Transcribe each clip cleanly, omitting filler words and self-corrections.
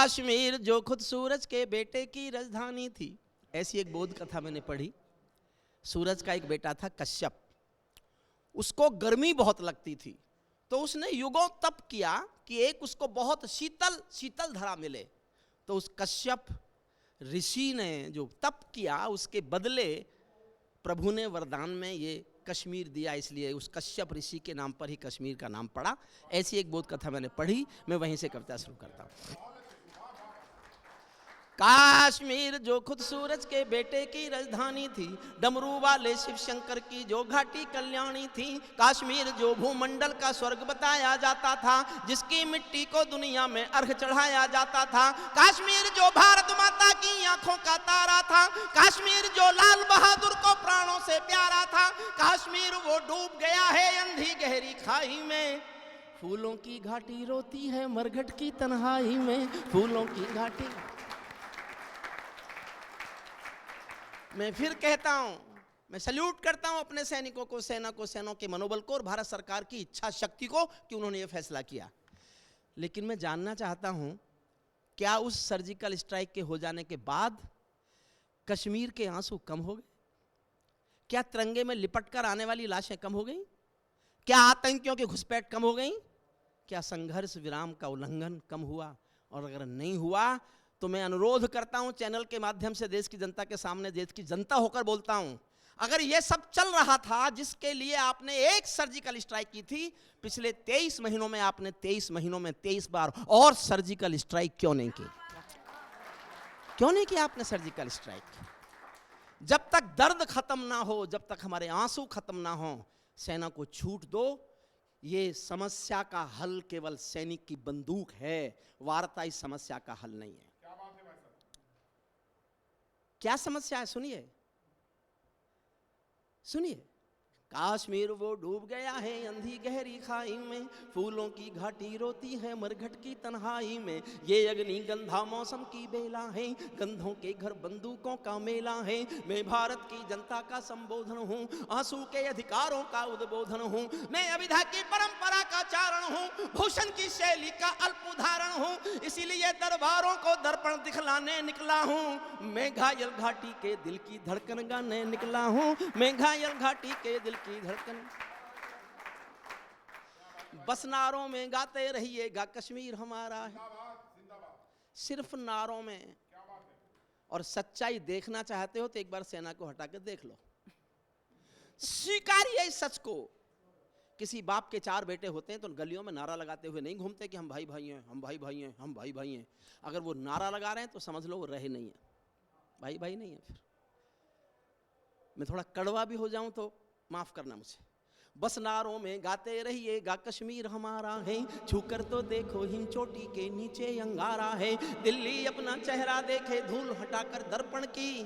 काश्मीर जो खुद सूरज के बेटे की राजधानी थी। ऐसी एक बोध कथा मैंने पढ़ी। सूरज का एक बेटा था कश्यप, उसको गर्मी बहुत लगती थी, तो उसने युगों तप किया कि एक उसको बहुत शीतल धरा मिले। तो उस कश्यप ऋषि ने जो तप किया, उसके बदले प्रभु ने वरदान में ये कश्मीर दिया, इसलिए उस कश्यप ऋषि के नाम पर ही कश्मीर का नाम पड़ा। ऐसी एक बोध कथा मैंने पढ़ी, मैं वहीं से कविता शुरू करता हूं। काश्मीर जो खुद सूरज के बेटे की राजधानी थी, डमरू वाले शिव शंकर की जो घाटी कल्याणी थी। काश्मीर जो भूमंडल का स्वर्ग बताया जाता था, जिसकी मिट्टी को दुनिया में अर्घ चढ़ाया जाता था। काश्मीर जो भारत माता की आंखों का तारा था, काश्मीर जो लाल बहादुर को प्राणों से प्यारा था। काश्मीर वो डूब गया है अंधी गहरी खाई में, फूलों की घाटी रोती है मरघट की तन्हाई में, फूलों की घाटी। मैं फिर कहता हूं, मैं सल्यूट करता हूं अपने सैनिकों को, सेना को, सेनाओं के मनोबल को और भारत सरकार की इच्छा शक्ति को कि उन्होंने ये फैसला किया। लेकिन मैं जानना चाहता हूं, क्या उस सर्जिकल स्ट्राइक के हो जाने के बाद कश्मीर के आंसू कम हो गए? क्या तिरंगे में लिपटकर आने वाली लाशें कम हो गई? क्या आतंकियों की घुसपैठ कम हो गई? क्या संघर्ष विराम का उल्लंघन कम हुआ? और अगर नहीं हुआ तो मैं अनुरोध करता हूं चैनल के माध्यम से देश की जनता के सामने, देश की जनता होकर बोलता हूं, अगर यह सब चल रहा था जिसके लिए आपने एक सर्जिकल स्ट्राइक की थी, पिछले 23 महीनों में आपने 23 महीनों में 23 बार और सर्जिकल स्ट्राइक क्यों नहीं की? क्यों नहीं किया आपने सर्जिकल स्ट्राइक? जब तक दर्द खत्म ना हो, जब तक हमारे आंसू खत्म ना हो, सेना को छूट दो। ये समस्या का हल केवल सैनिक की बंदूक है, वार्ता इस समस्या का हल नहीं है। क्या समस्या है? सुनिए सुनिए। काश्मीर वो डूब गया है अंधी गहरी खाई में, फूलों की घाटी रोती है मरघट की तन्हाई में। ये अग्नि गंधा मौसम की बेला है, गंधों के घर बंदूकों का मेला है। मैं भारत की जनता का संबोधन हूँ, आंसू के अधिकारों का उद्बोधन हूँ। मैं अविधा की परंपरा का चारण हूँ, भूषण की शैली का अल्प उदाहरण हूँ। इसीलिए दरबारों को दर्पण दिखलाने निकला हूँ। मैं घायल घाटी के दिल की धड़कन गाने निकला हूँ। मैं घायल घाटी के दिल की धड़कन। बस नारों में गाते रहिएगा कश्मीर हमारा है, सिर्फ नारों में। और सच्चाई देखना चाहते हो तो एक बार सेना को हटा के देख लो, स्वीकारिए इस सच को। किसी बाप के 4 बेटे होते हैं तो गलियों में नारा लगाते हुए नहीं घूमते कि हम भाई भाई हैं, हम भाई भाई हैं, हम भाई भाई हैं। अगर वो नारा लगा रहे हैं तो समझ लो वो रहे नहीं है, भाई भाई नहीं है। फिर मैं थोड़ा कड़वा भी हो जाऊं तो माफ करना मुझे। बस नारों में गाते रहिएगा कश्मीर हमारा है, छूकर तो देखो हिम चोटी के नीचे अंगारा है। दिल्ली अपना चेहरा देखे धूल हटाकर दर्पण की,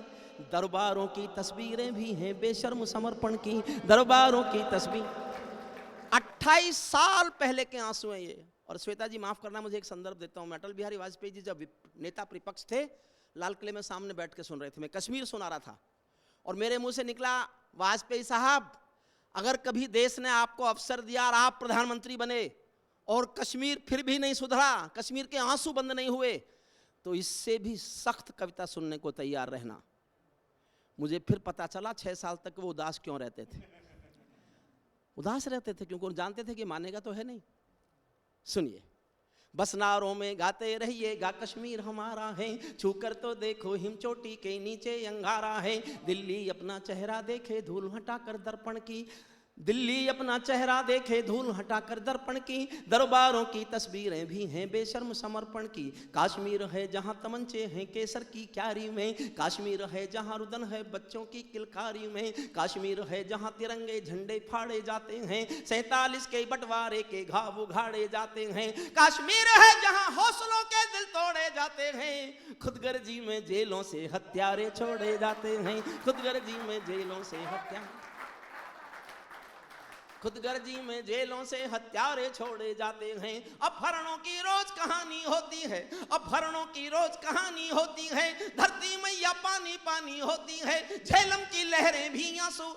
दरबारों की तस्वीरें भी हैं बेशर्म समर्पण की। दरबारों की तस्वीर 28 साल पहले के आंसू हैं ये। और श्वेता जी माफ करना, मुझे एक संदर्भ देता हूं। अटल बिहारी वाजपेयी जी जब नेता प्रतिपक्ष थे, लाल किले में सामने बैठ के सुन रहे थे, मैं कश्मीर सुना रहा था और मेरे मुंह से निकला, वाजपेयी साहब अगर कभी देश ने आपको अवसर दिया और आप प्रधानमंत्री बने और कश्मीर फिर भी नहीं सुधरा, कश्मीर के आंसू बंद नहीं हुए, तो इससे भी सख्त कविता सुनने को तैयार रहना। मुझे फिर पता चला 6 साल तक वो उदास क्यों रहते थे। उदास रहते थे क्योंकि वो जानते थे कि मानेगा तो है नहीं। सुनिए, बस नारों में गाते रहिएगा कश्मीर हमारा है, छूकर तो देखो हिम चोटी के नीचे अंगारा है। दिल्ली अपना चेहरा देखे धूल हटाकर दर्पण की, दिल्ली अपना चेहरा देखे धूल हटाकर दर्पण की। दरबारों की तस्वीरें भी हैं बेशर्म समर्पण की। काश्मीर है जहां तमंचे हैं केसर की क्यारी में, काश्मीर है जहां रुदन है बच्चों की किलकारी में। काश्मीर है जहां तिरंगे झंडे फाड़े जाते हैं, 47 के बंटवारे के घाव उघाड़े जाते हैं। काश्मीर है जहां हौसलों के दिल तोड़े जाते हैं, खुदगर्जी में जेलों से हत्यारे छोड़े जाते हैं। खुदगर्जी में जेलों से हत्यारे, खुदगर्जी में जेलों से हत्यारे छोड़े जाते हैं। अपहरणों की रोज कहानी होती है, अपहरणों की रोज कहानी होती है। धरती मैया पानी पानी होती है, झेलम की लहरें भी आंसू।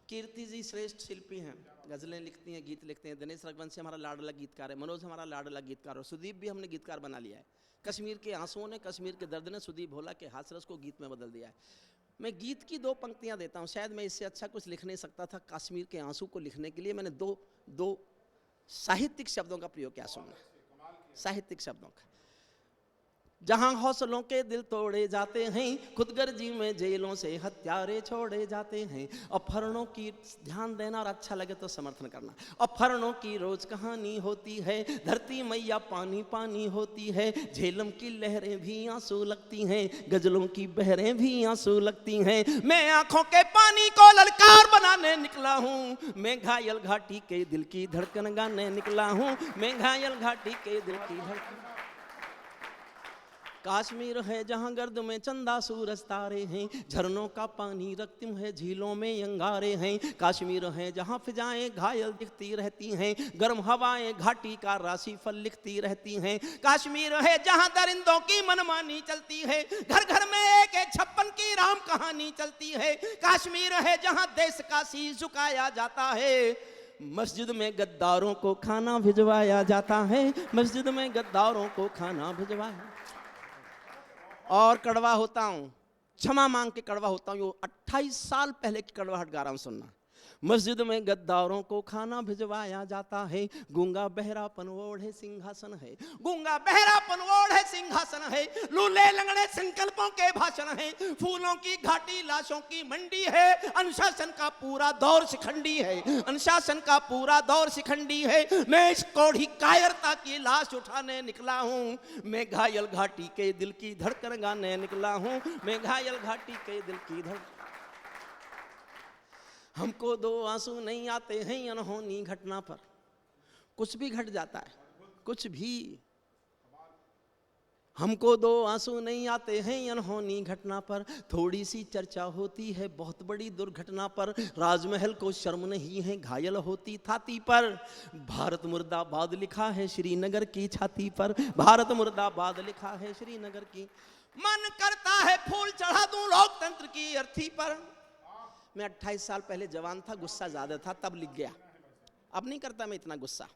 कीर्ति जी श्रेष्ठ शिल्पी हैं। गजलें लिखती हैं, गीत लिखते हैं। दिनेश रघुवंशी हमारा लाडला गीतकार है, मनोज हमारा लाडला गीतकार है, सुदीप भी हमने गीतकार बना लिया है। कश्मीर के आंसुओं ने, कश्मीर के दर्द ने सुदीप भोला के हाथरस को गीत में बदल दिया है। मैं गीत की 2 पंक्तियां देता हूं, शायद मैं इससे अच्छा कुछ लिख नहीं सकता था। कश्मीर के आंसू को लिखने के लिए मैंने दो साहित्यिक शब्दों का प्रयोग किया। सुनना, साहित्यिक शब्दों का। जहां हौसलों के दिल तोड़े जाते हैं, खुदगर्जी में जेलों से हत्यारे छोड़े जाते हैं। अपहरणों की, ध्यान देना और अच्छा लगे तो समर्थन करना। अपहरणों की रोज कहानी होती है, धरती मैया पानी पानी होती है। झेलम की लहरें भी आंसू लगती हैं, गजलों की बहरें भी आंसू लगती हैं। मैं आंखों के पानी को ललकार बनाने निकला हूँ, मैं घायल घाटी के दिल की धड़कन गाने निकला हूँ, मैं घायल घाटी के दिल की धड़कन। कश्मीर है जहां गर्द में चंदा सूरज तारे हैं, झरनों का पानी रक्तिम है, झीलों में अंगारे हैं। कश्मीर है जहां फिजाएं घायल दिखती रहती हैं, गर्म हवाएं घाटी का राशि फल लिखती रहती हैं। कश्मीर है जहां दरिंदों की मनमानी चलती है, घर घर में एक 56 की राम कहानी चलती है। कश्मीर है जहां देश का शीश झुकाया जाता है, मस्जिद में गद्दारों को खाना भिजवाया जाता है, मस्जिद में गद्दारों को खाना भिजवाया। और कड़वा होता हूं, क्षमा मांग के कड़वा होता हूं, ये 28 साल पहले की कड़वाहट गा रहा हूं, सुनना। मस्जिद में गद्दारों को खाना भिजवाया जाता है, गूंगा बहरापन ओढ़े सिंहासन है, गूंगा बहरापन ओढ़े सिंहासन है। लूले लंगड़े संकल्पों के भाषण है, फूलों की घाटी लाशों की मंडी है। अनुशासन का पूरा दौर शिखंडी है, अनुशासन का पूरा दौर शिखंडी है। मैं इस कौड़ी कायरता की लाश उठाने निकला हूँ, मैं घायल घाटी के दिल की धड़कन गाने निकला हूँ, मैं घायल घाटी के दिल की धड़कन। हमको 2 आंसू नहीं आते हैं अनहोनी घटना पर, कुछ भी घट जाता है, कुछ भी। हमको 2 आंसू नहीं आते हैं अनहोनी घटना पर, थोड़ी सी चर्चा होती है बहुत बड़ी दुर्घटना पर। राजमहल को शर्म नहीं है घायल होती छाती पर, भारत मुर्दाबाद लिखा है श्रीनगर की छाती पर, भारत मुर्दाबाद लिखा है श्रीनगर की। मन करता है फूल चढ़ा दूं लोकतंत्र की अर्थी पर। मैं 28 साल पहले जवान था, गुस्सा ज्यादा था, तब लिख गया। अब नहीं करता मैं इतना गुस्सा।